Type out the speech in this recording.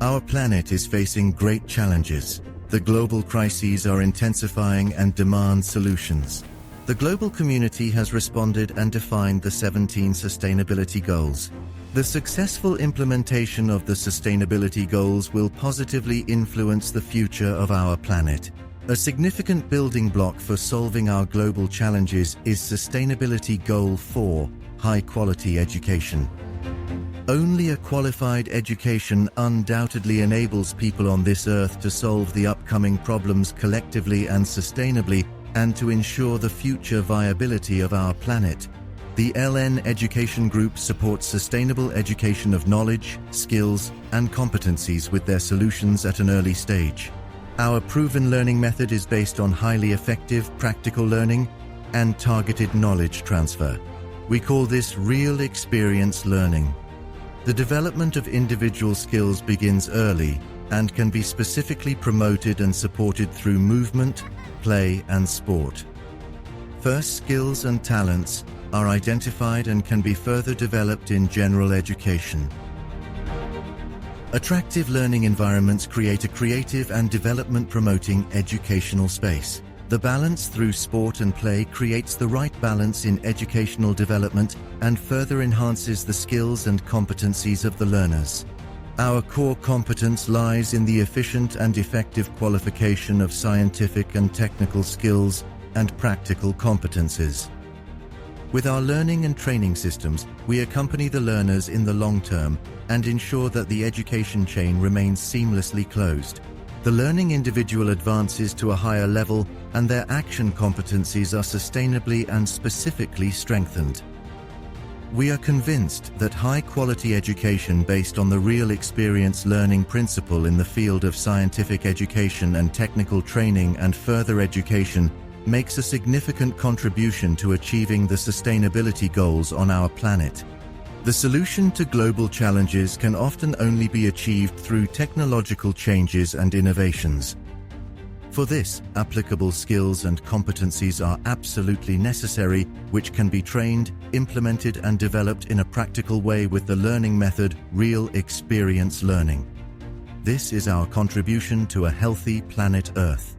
Our planet is facing great challenges. The global crises are intensifying and demand solutions. The global community has responded and defined the 17 sustainability goals. The successful implementation of the sustainability goals will positively influence the future of our planet. A significant building block for solving our global challenges is Sustainability Goal 4, high-quality education. Only a qualified education undoubtedly enables people on this earth to solve the upcoming problems collectively and sustainably, and to ensure the future viability of our planet. The LN Education Group supports sustainable education of knowledge, skills, and competencies with their solutions at an early stage. Our proven learning method is based on highly effective practical learning and targeted knowledge transfer. We call this real experience learning. The development of individual skills begins early and can be specifically promoted and supported through movement, play, and sport. First, skills and talents are identified and can be further developed in general education. Attractive learning environments create a creative and development-promoting educational space. The balance through sport and play creates the right balance in educational development and further enhances the skills and competencies of the learners. Our core competence lies in the efficient and effective qualification of scientific and technical skills and practical competences. With our learning and training systems, we accompany the learners in the long term and ensure that the education chain remains seamlessly closed. The learning individual advances to a higher level and their action competencies are sustainably and specifically strengthened. We are convinced that high-quality education based on the real experience learning principle in the field of scientific education and technical training and further education makes a significant contribution to achieving the sustainability goals on our planet. The solution to global challenges can often only be achieved through technological changes and innovations. For this, applicable skills and competencies are absolutely necessary, which can be trained, implemented, and developed in a practical way with the learning method real experience learning. This is our contribution to a healthy planet Earth.